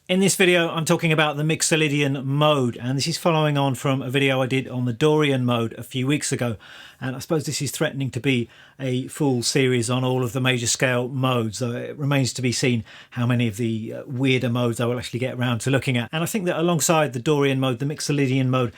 In this video I'm talking about the Mixolydian mode, and this is following on from a video I did on the Dorian mode a few weeks ago, and I suppose this is threatening to be a full series on all of the major scale modes, though it remains to be seen how many of the weirder modes I will actually get around to looking at. And I think that alongside the Dorian mode, the Mixolydian mode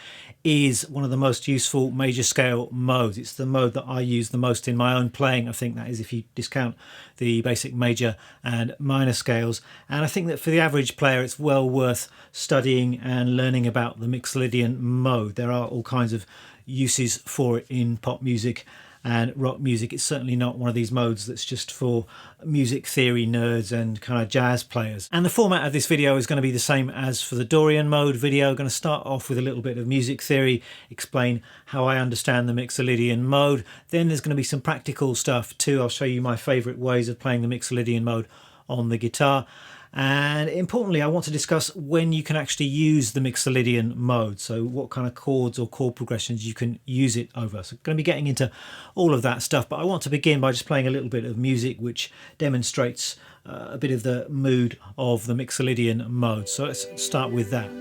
is one of the most useful major scale modes. It's the mode that I use the most in my own playing. I think that is if you discount the basic major and minor scales, and I think that for the average player it's well worth studying and learning about the Mixolydian mode. There are all kinds of uses for it in pop music and rock music. It's certainly not one of these modes that's just for music theory nerds and kind of jazz players. And the format of this video is going to be the same as for the Dorian mode video. I'm going to start off with a little bit of music theory, explain how I understand the Mixolydian mode. Then there's going to be some practical stuff too. I'll show you my favourite ways of playing the Mixolydian mode on the guitar. And importantly, I want to discuss when you can actually use the Mixolydian mode, so what kind of chords or chord progressions you can use it over. So I'm going to be getting into all of that stuff, but I want to begin by just playing a little bit of music which demonstrates a bit of the mood of the Mixolydian mode. So let's start with that.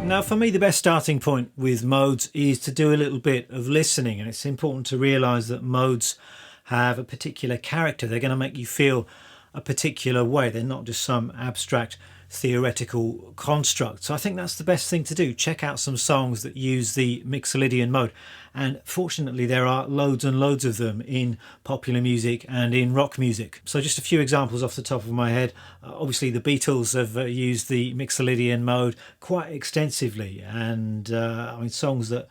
Now for me, the best starting point with modes is to do a little bit of listening, and it's important to realise that modes have a particular character. They're going to make you feel a particular way. They're not just some abstract theoretical construct. So I think that's the best thing to do. Check out some songs that use the Mixolydian mode, and fortunately there are loads and loads of them in popular music and in rock music. So just a few examples off the top of my head. Obviously the Beatles have used the Mixolydian mode quite extensively, and I mean songs that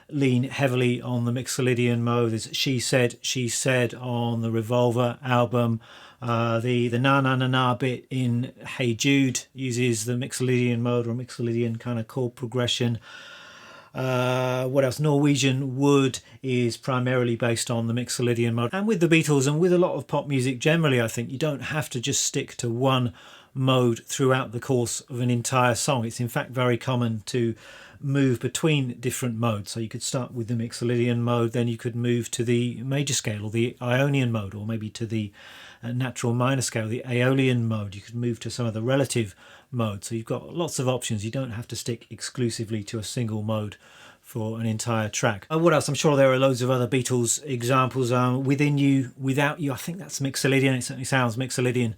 lean heavily on the Mixolydian mode is She Said on the Revolver album. The na na na na bit in Hey Jude uses the Mixolydian mode or Mixolydian kind of chord progression. What else? Norwegian Wood is primarily based on the Mixolydian mode. And with the Beatles and with a lot of pop music generally, I think you don't have to just stick to one mode throughout the course of an entire song. It's in fact very common to move between different modes. So you could start with the Mixolydian mode, then you could move to the major scale or the Ionian mode, or maybe to the natural minor scale, the Aeolian mode. You could move to some of the relative modes. So you've got lots of options. You don't have to stick exclusively to a single mode for an entire track. What else? I'm sure there are loads of other Beatles examples. Within You, Without You, I think that's Mixolydian. It certainly sounds Mixolydian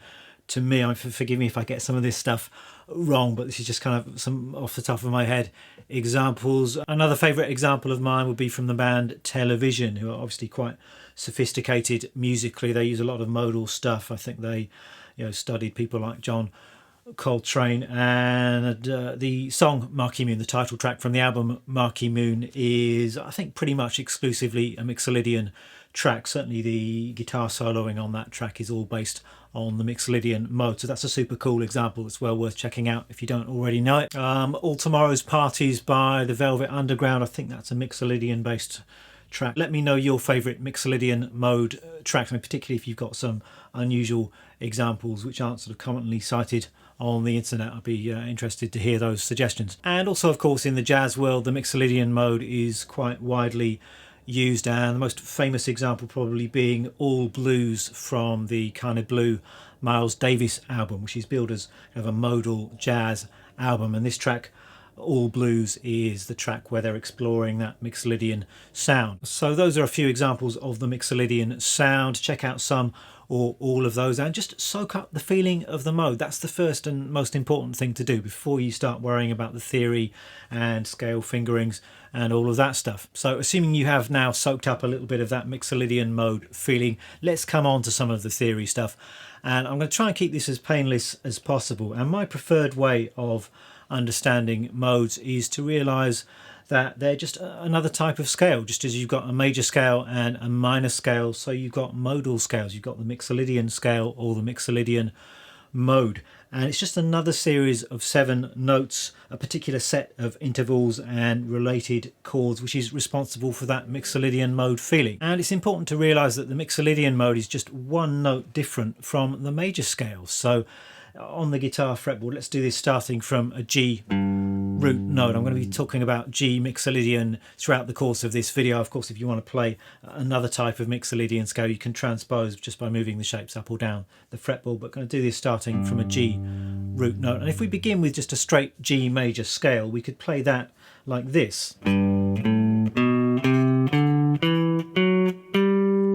to me. Forgive me if I get some of this stuff wrong, but this is just kind of some off the top of my head examples. Another favourite example of mine would be from the band Television, who are obviously quite sophisticated musically. They use a lot of modal stuff. I think they studied people like John Coltrane, and the song Marquee Moon, the title track from the album Marquee Moon, is I think pretty much exclusively a Mixolydian track. Certainly the guitar soloing on that track is all based on the Mixolydian mode, so that's a super cool example. It's well worth checking out if you don't already know it. All Tomorrow's Parties by the Velvet Underground, I think that's a Mixolydian based track. Let me know your favourite Mixolydian mode tracks, and particularly if you've got some unusual examples which aren't sort of commonly cited on the internet. I'd be interested to hear those suggestions. And also, of course, in the jazz world, the Mixolydian mode is quite widely used, and the most famous example probably being All Blues from the Kind of Blue Miles Davis album, which is billed as kind of a modal jazz album. And this track, All Blues, is the track where they're exploring that Mixolydian sound. So those are a few examples of the Mixolydian sound. Check out some or all of those, and just soak up the feeling of the mode. That's the first and most important thing to do before you start worrying about the theory and scale fingerings and all of that stuff. So assuming you have now soaked up a little bit of that Mixolydian mode feeling, let's come on to some of the theory stuff. And I'm going to try and keep this as painless as possible. And my preferred way of understanding modes is to realize that they're just another type of scale, just as you've got a major scale and a minor scale. So you've got modal scales. You've got the Mixolydian scale or the Mixolydian mode, and it's just another series of 7 notes, a particular set of intervals and related chords, which is responsible for that Mixolydian mode feeling. And it's important to realize that the Mixolydian mode is just one note different from the major scales. So on the guitar fretboard, let's do this starting from a G root note. I'm going to be talking about G Mixolydian throughout the course of this video. Of course, if you want to play another type of Mixolydian scale, you can transpose just by moving the shapes up or down the fretboard, but going to do this starting from a G root note. And if we begin with just a straight G major scale, we could play that like this.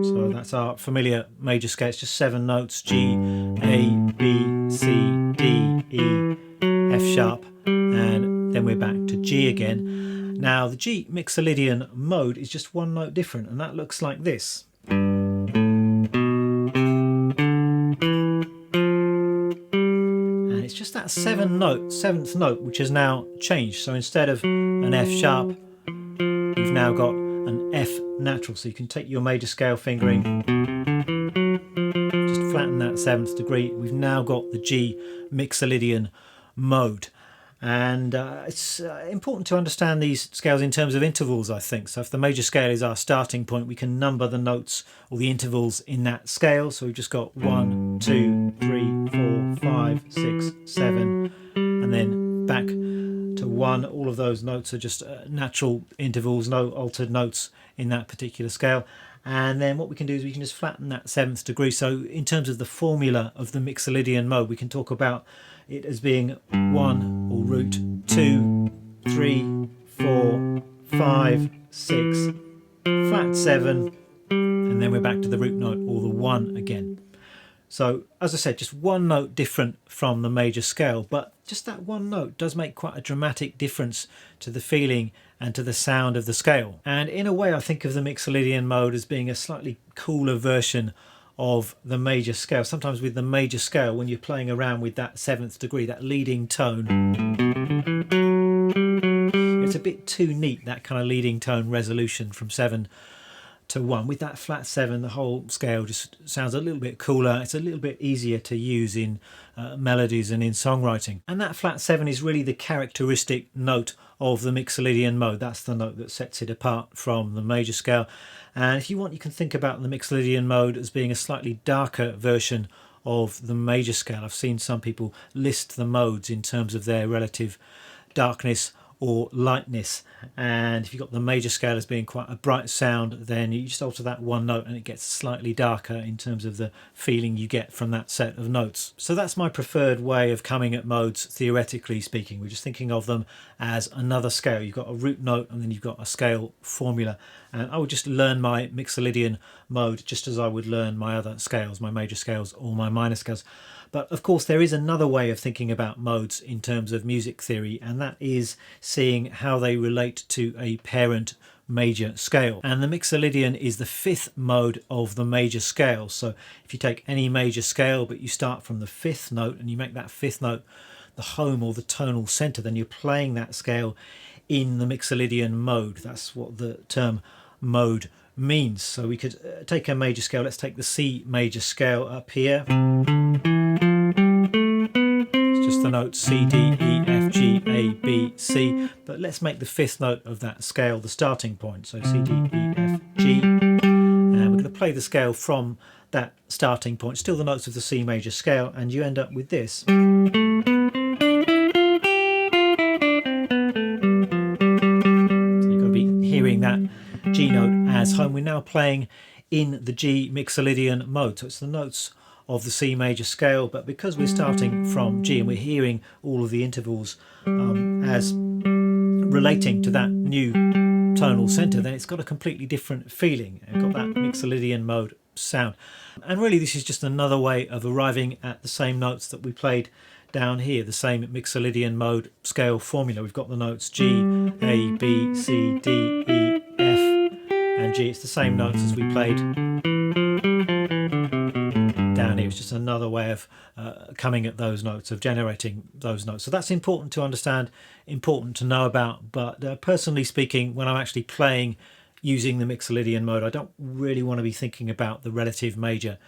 So that's our familiar major scale. It's just 7 notes: G, A, B, C, D, E, F sharp, and then we're back to G again. Now the G Mixolydian mode is just one note different, and that looks like this. And it's just that 7th note which has now changed. So instead of an F sharp, you've now got an F natural. So you can take your major scale fingering, just flatten that 7th degree. We've now got the G Mixolydian mode. And it's important to understand these scales in terms of intervals, I think. So if the major scale is our starting point, we can number the notes or the intervals in that scale. So we've just got 1, 2, 3, 4, 5, 6, 7, and then back to 1. All of those notes are just natural intervals, no altered notes in that particular scale. And then what we can do is we can just flatten that 7th degree. So in terms of the formula of the Mixolydian mode, we can talk about it as being 1 or root, 2, 3, 4, 5, 6, flat 7, and then we're back to the root note or the 1 again. So as I said, just one note different from the major scale, but just that one note does make quite a dramatic difference to the feeling and to the sound of the scale. And in a way, I think of the Mixolydian mode as being a slightly cooler version of the major scale. Sometimes with the major scale, when you're playing around with that 7th degree, that leading tone, it's a bit too neat, that kind of leading tone resolution from 7 to 1. With that flat 7, the whole scale just sounds a little bit cooler. It's a little bit easier to use in melodies and in songwriting. And that flat 7 is really the characteristic note of the Mixolydian mode. That's the note that sets it apart from the major scale. And if you want, you can think about the Mixolydian mode as being a slightly darker version of the major scale. I've seen some people list the modes in terms of their relative darkness or lightness, and if you've got the major scale as being quite a bright sound, then you just alter that one note and it gets slightly darker in terms of the feeling you get from that set of notes. So that's my preferred way of coming at modes, theoretically speaking. We're just thinking of them as another scale. You've got a root note and then you've got a scale formula, and I would just learn my Mixolydian mode just as I would learn my other scales, my major scales or my minor scales. But of course there is another way of thinking about modes in terms of music theory, and that is seeing how they relate to a parent major scale. And the Mixolydian is the 5th mode of the major scale. So if you take any major scale but you start from the 5th note and you make that 5th note the home or the tonal center, then you're playing that scale in the Mixolydian mode. That's what the term mode means. So we could take a major scale. Let's take the C major scale up here. It's just the notes C, D, E, F, G, A, B, C. But let's make the 5th note of that scale the starting point. So C, D, E, F, G. And we're going to play the scale from that starting point, still the notes of the C major scale, and you end up with this. So you've got to be hearing that G note as home. We're now playing in the G Mixolydian mode, so it's the notes of the C major scale, but because we're starting from G and we're hearing all of the intervals as relating to that new tonal center, then it's got a completely different feeling. It's got that Mixolydian mode sound. And really this is just another way of arriving at the same notes that we played down here, the same Mixolydian mode scale formula. We've got the notes G, A, B, C, D, E, F and G. It's the same notes as we played down here. It's just another way of coming at those notes, of generating those notes. So that's important to understand, important to know about, but personally speaking, when I'm actually playing using the Mixolydian mode, I don't really want to be thinking about the relative major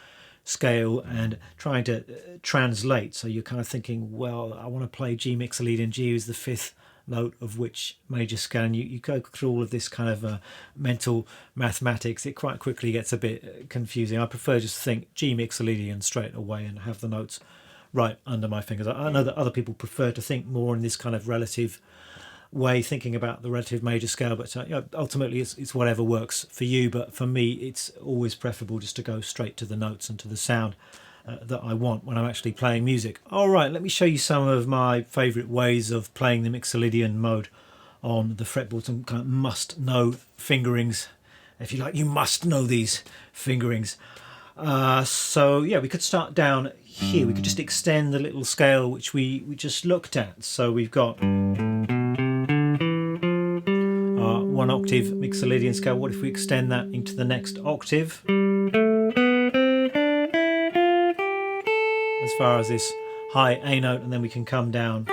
scale and trying to translate. So you're kind of thinking, well, I want to play G Mixolydian. G is the fifth note of which major scale, and you go through all of this kind of mental mathematics. It quite quickly gets a bit confusing. I prefer just to think G Mixolydian straight away and have the notes right under my fingers. I know that other people prefer to think more in this kind of relative way, thinking about the relative major scale, but ultimately it's whatever works for you. But for me, it's always preferable just to go straight to the notes and to the sound that I want when I'm actually playing music. All right, let me show you some of my favourite ways of playing the Mixolydian mode on the fretboard, some kind of must-know fingerings. If you like, you must know these fingerings. So yeah, we could start down here. We could just extend the little scale which we just looked at. So we've got one octave Mixolydian scale. What if we extend that into the next octave? As far as this high A note, and then we can come down.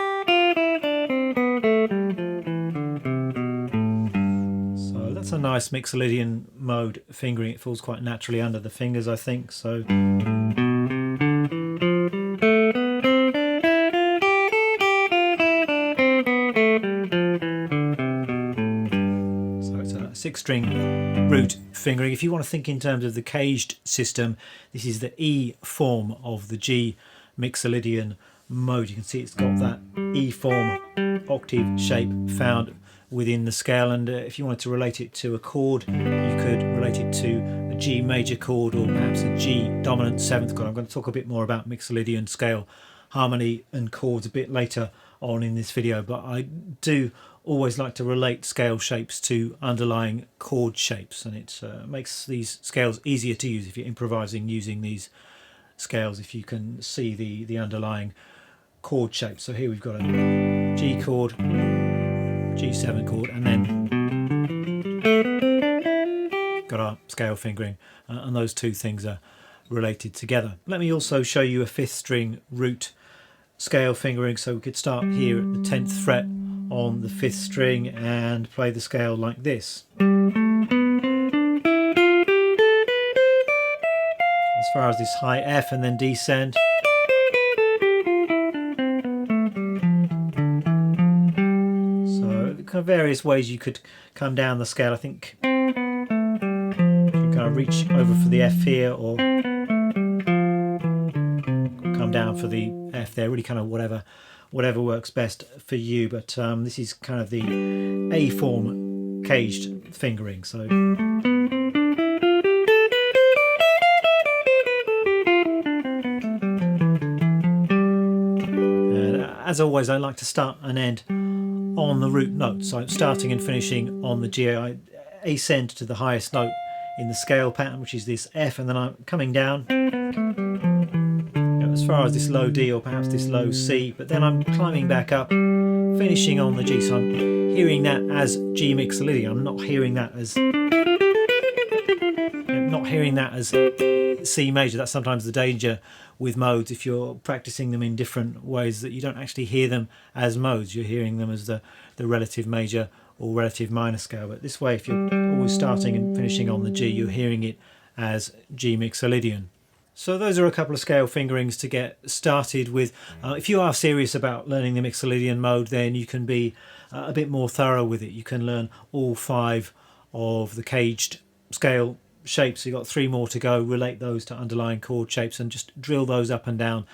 So that's a nice Mixolydian mode fingering. It falls quite naturally under the fingers, I think. So six-string root fingering. If you want to think in terms of the caged system, this is the E form of the G Mixolydian mode. You can see it's got that E form octave shape found within the scale, and if you wanted to relate it to a chord, you could relate it to a G major chord or perhaps a G dominant seventh chord. I'm going to talk a bit more about Mixolydian scale harmony and chords a bit later on in this video, but I do always like to relate scale shapes to underlying chord shapes, and it makes these scales easier to use if you're improvising using these scales, if you can see the underlying chord shapes. So here we've got a G chord, G7 chord, and then got our scale fingering, and those two things are related together. Let me also show you a fifth string root scale fingering. So we could start here at the 10th fret on the fifth string and play the scale like this. As far as this high F, and then descend. So kind of various ways you could come down the scale. I think you can kind of reach over for the F here, or come down for the F there, really kind of whatever works best for you. But this is kind of the A form caged fingering. So and as always, I like to start and end on the root note. So I'm starting and finishing on the G. I ascend to the highest note in the scale pattern, which is this F, and then I'm coming down as far as this low D or perhaps this low C, but then I'm climbing back up, finishing on the G. So I'm hearing that as G Mixolydian. I'm not hearing that as C major. That's sometimes the danger with modes, if you're practicing them in different ways, that you don't actually hear them as modes. You're hearing them as the relative major or relative minor scale. But this way, if you're always starting and finishing on the G, you're hearing it as G Mixolydian. So those are a couple of scale fingerings to get started with. If you are serious about learning the Mixolydian mode, then you can be a bit more thorough with it. You can learn all 5 of the caged scale shapes. You've got 3 more to go. Relate those to underlying chord shapes and just drill those up and down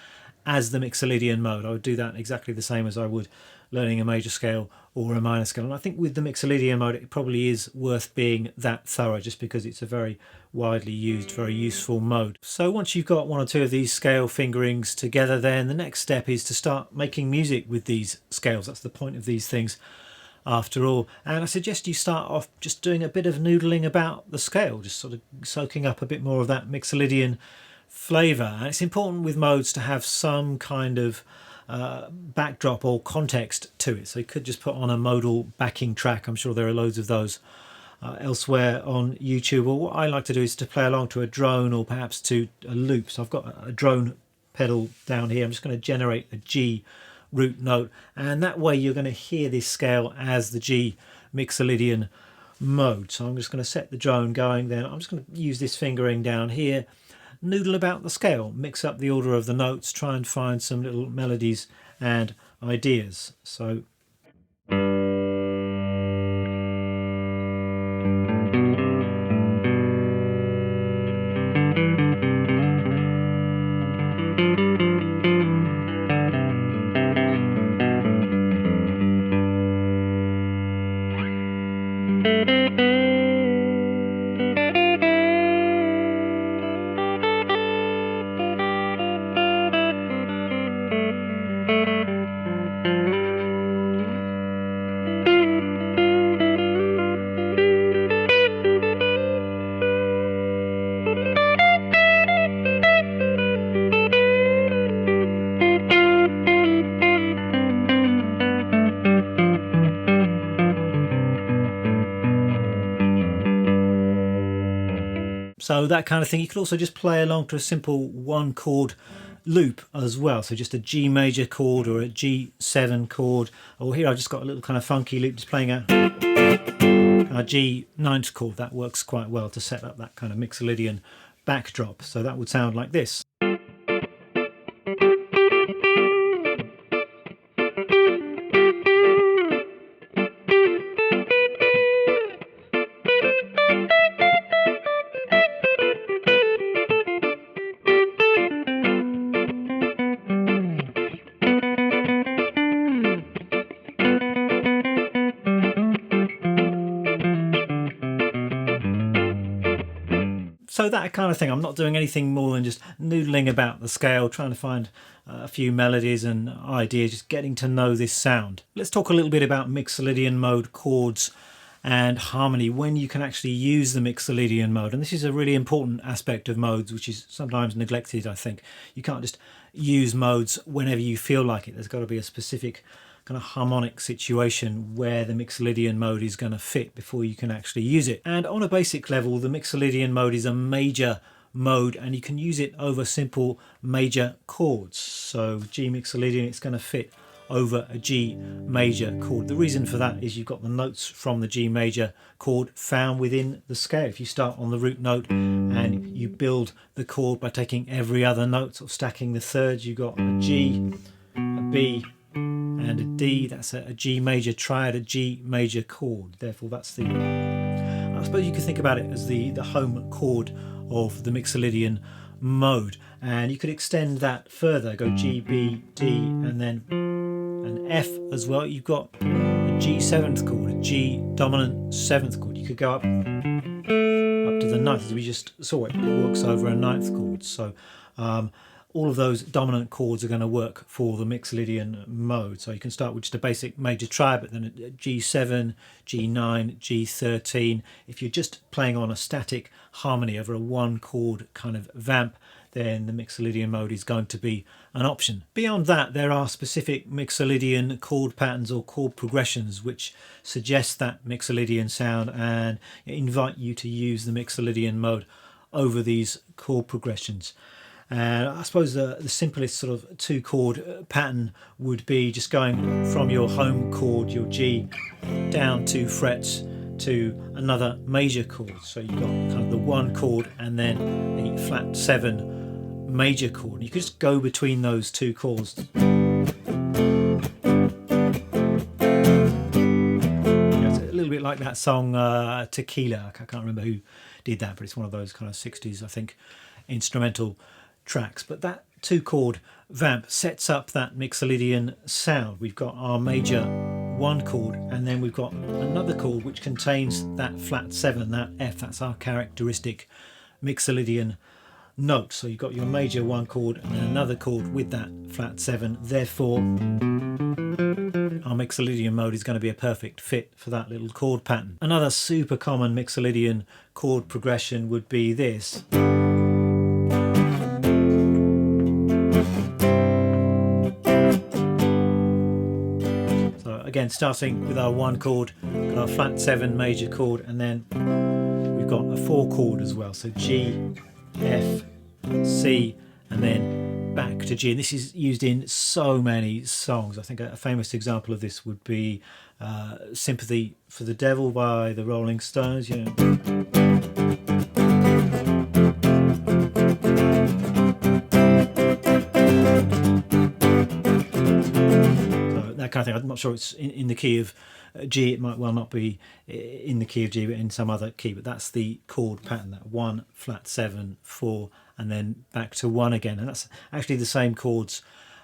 as the Mixolydian mode. I would do that exactly the same as I would learning a major scale or a minor scale. And I think with the Mixolydian mode, it probably is worth being that thorough, just because it's a very widely used, very useful mode. So once you've got 1 or 2 of these scale fingerings together, then the next step is to start making music with these scales. That's the point of these things. after all. And I suggest you start off just doing a bit of noodling about the scale, just sort of soaking up a bit more of that Mixolydian flavour. And it's important with modes to have some kind of backdrop or context to it. So you could just put on a modal backing track. I'm sure there are loads of those elsewhere on YouTube. Or what I like to do is to play along to a drone or perhaps to a loop. So I've got a drone pedal down here. I'm just going to generate a G root note, and that way you're going to hear this scale as the G Mixolydian mode. So I'm just going to set the drone going, then I'm just going to use this fingering down here, noodle about the scale, mix up the order of the notes, try and find some little melodies and ideas. So that kind of thing. You could also just play along to a simple one chord loop as well. So just a G major chord or a G7 chord. Or here I've just got a little kind of funky loop just playing a G9 chord. That works quite well to set up that kind of Mixolydian backdrop. So that would sound like this. So that kind of thing. I'm not doing anything more than just noodling about the scale, trying to find a few melodies and ideas, just getting to know this sound. Let's talk a little bit about Mixolydian mode, chords and harmony, when you can actually use the Mixolydian mode. And this is a really important aspect of modes, which is sometimes neglected, I think. You can't just use modes whenever you feel like it. There's got to be a specific kind of harmonic situation where the Mixolydian mode is going to fit before you can actually use it. And on a basic level, the Mixolydian mode is a major mode, and you can use it over simple major chords. So G Mixolydian, it's going to fit over a G major chord. The reason for that is you've got the notes from the G major chord found within the scale. If you start on the root note and you build the chord by taking every other note or stacking the thirds, you've got a G, a B and a D. That's a G major triad, a G major chord. Therefore that's the, I suppose you could think about it as the home chord of the Mixolydian mode. And you could extend that further, go G, B, D and then an F as well. You've got a G 7th chord, a G dominant 7th chord. You could go up to the 9th, as we just saw it. It works over a 9th chord. So all of those dominant chords are going to work for the Mixolydian mode. So you can start with just a basic major triad, but then a G7, G9, G13. If you're just playing on a static harmony over a one chord kind of vamp, then the Mixolydian mode is going to be an option. Beyond that, there are specific Mixolydian chord patterns or chord progressions which suggest that Mixolydian sound and invite you to use the Mixolydian mode over these chord progressions. And I suppose the simplest sort of two chord pattern would be just going from your home chord, your G, down 2 frets to another major chord. So you've got kind of the one chord and then a flat 7 major chord. You could just go between those two chords. It's a little bit like that song Tequila. I can't remember who did that, but it's one of those kind of 60s, I think, instrumental tracks. But that 2 chord vamp sets up that Mixolydian sound. We've got our major 1 chord and then we've got another chord which contains that flat 7, that F. That's our characteristic Mixolydian note. So you've got your major 1 chord and then another chord with that flat 7. Therefore our our Mixolydian mode is going to be a perfect fit for that little chord pattern. Another super common Mixolydian chord progression would be this. So again, starting with our 1 chord, got our flat 7 major chord, and then we've got a 4 chord as well. So G, F, C, and then back to G. And this is used in so many songs. I think a famous example of this would be Sympathy for the Devil by the Rolling Stones. You know. That kind of thing. I'm not sure it's in the key of G. It might well not be in the key of G, but in some other key. But that's the chord pattern, that 1, flat 7, 4, and then back to 1 again. And that's actually the same chords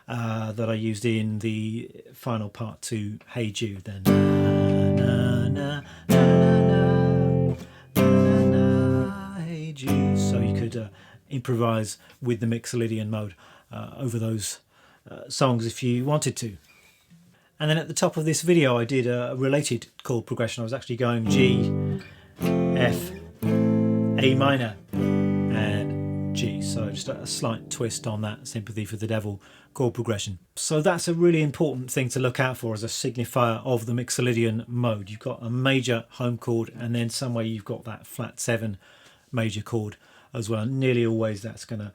that I used in the final part to Hey Jude. Then na, na, na, na, na, na, Hey Jude. So you could improvise with the Mixolydian mode over those songs if you wanted to. And then at the top of this video I did a related chord progression. I was actually going G, F, A minor and G. So just a slight twist on that Sympathy for the Devil chord progression. So that's a really important thing to look out for as a signifier of the Mixolydian mode. You've got a major home chord and then somewhere you've got that flat 7 major chord as well. Nearly always that's going to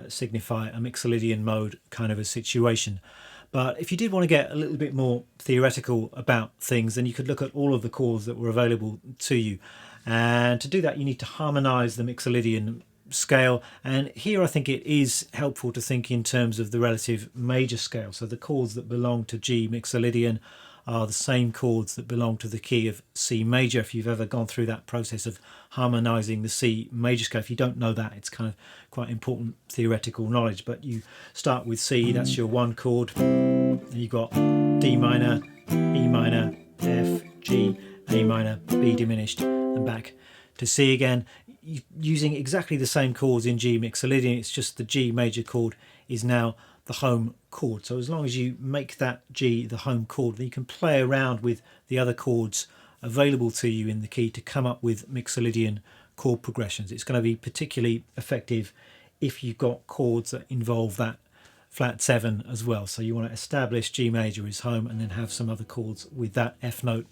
signify a Mixolydian mode kind of a situation. But if you did want to get a little bit more theoretical about things, then you could look at all of the chords that were available to you. And to do that, you need to harmonise the Mixolydian scale. And here I think it is helpful to think in terms of the relative major scale. So the chords that belong to G Mixolydian are the same chords that belong to the key of C major. If you've ever gone through that process of harmonising the C major scale, if you don't know that, it's kind of quite important theoretical knowledge. But you start with C, that's your 1 chord, then you've got D minor, E minor, F, G, A minor, B diminished, and back to C again, using exactly the same chords in G Mixolydian. It's just the G major chord is now the home chord. So as long as you make that G the home chord, then you can play around with the other chords available to you in the key to come up with Mixolydian chord progressions. It's going to be particularly effective if you've got chords that involve that flat 7 as well. So you want to establish G major is home and then have some other chords with that F note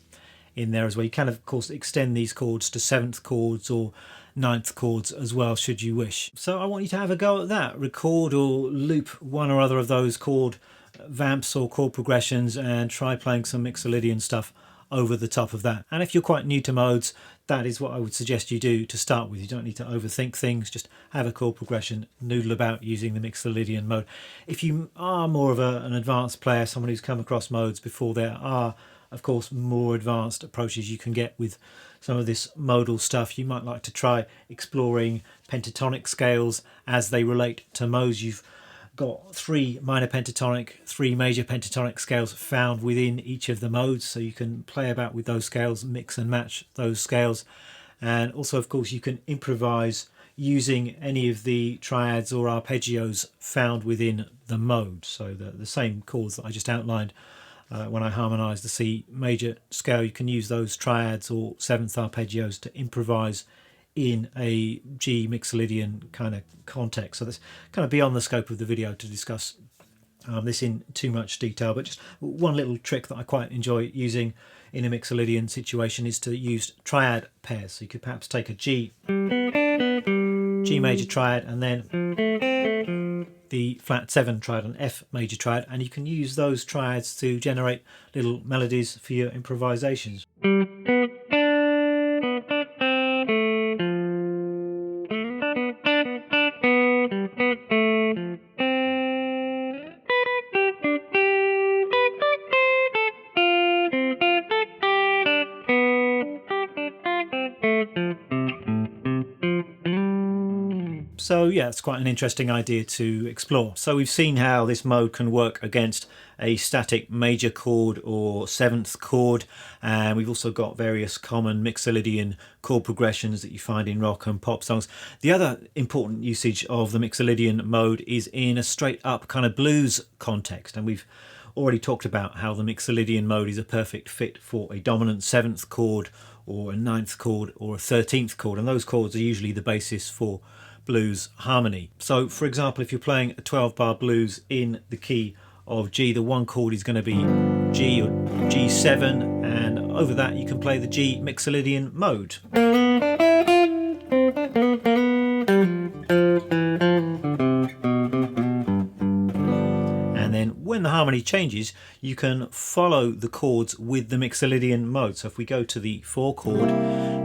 in there as well. You can of course extend these chords to 7th chords or 9th chords as well should you wish. So I want you to have a go at that. Record or loop one or other of those chord vamps or chord progressions and try playing some Mixolydian stuff over the top of that. And if you're quite new to modes, that is what I would suggest you do to start with. You don't need to overthink things, just have a chord progression, noodle about using the Mixolydian mode. If you are more of an advanced player, someone who's come across modes before, there are of course more advanced approaches you can get with some of this modal stuff. You might like to try exploring pentatonic scales as they relate to modes. You've got 3 minor pentatonic, 3 major pentatonic scales found within each of the modes, so you can play about with those scales, mix and match those scales. And also of course you can improvise using any of the triads or arpeggios found within the mode. So the same chords that I just outlined when I harmonise the C major scale, you can use those triads or 7th arpeggios to improvise in a G Mixolydian kind of context. So that's kind of beyond the scope of the video to discuss this in too much detail, but just one little trick that I quite enjoy using in a Mixolydian situation is to use triad pairs. So you could perhaps take a G major triad and then the flat 7 triad and F major triad, and you can use those triads to generate little melodies for your improvisations. So yeah, it's quite an interesting idea to explore. So we've seen how this mode can work against a static major chord or 7th chord, and we've also got various common Mixolydian chord progressions that you find in rock and pop songs. The other important usage of the Mixolydian mode is in a straight up kind of blues context, and we've already talked about how the Mixolydian mode is a perfect fit for a dominant 7th chord or a 9th chord or a 13th chord, and those chords are usually the basis for blues harmony. So for example, if you're playing a 12-bar blues in the key of G, the one chord is going to be G or G7, and over that you can play the G Mixolydian mode. And then when the harmony changes, you can follow the chords with the Mixolydian mode. So if we go to the 4 chord,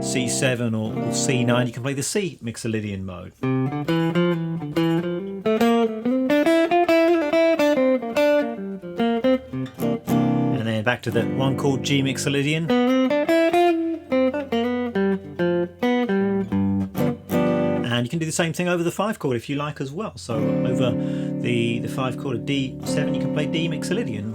C7 or C9, you can play the C Mixolydian mode. And then back to the 1 chord G Mixolydian. And you can do the same thing over the 5 chord if you like as well. So over the 5 chord of D7, you can play D Mixolydian.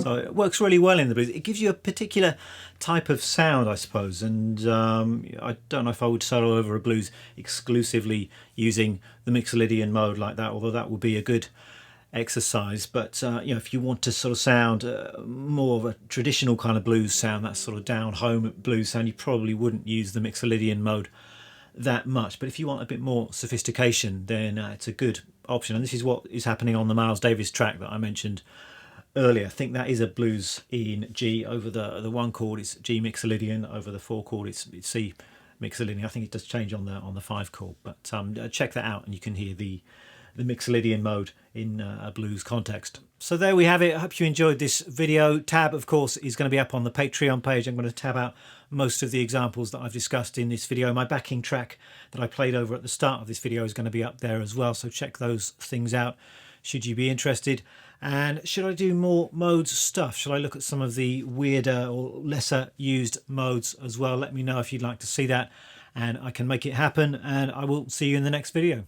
So it works really well in the blues. It gives you a particular type of sound, I suppose, and I don't know if I would solo over a blues exclusively using the Mixolydian mode like that, although that would be a good exercise. But you know, if you want to sort of sound more of a traditional kind of blues sound, that sort of down home blues sound, you probably wouldn't use the Mixolydian mode that much. But if you want a bit more sophistication, then it's a good option. And this is what is happening on the Miles Davis track that I mentioned earlier. I think that is a blues in G. Over the 1 chord it's G Mixolydian, over the 4 chord it's C Mixolydian. I think it does change on the 5 chord, but check that out and you can hear the Mixolydian mode in a blues context. So there we have it. I hope you enjoyed this video. Tab, of course, is going to be up on the Patreon page. I'm going to tab out most of the examples that I've discussed in this video. My backing track that I played over at the start of this video is going to be up there as well, so check those things out should you be interested. And should I do more modes stuff? Should I look at some of the weirder or lesser used modes as well? Let me know if you'd like to see that, and I can make it happen, and I will see you in the next video.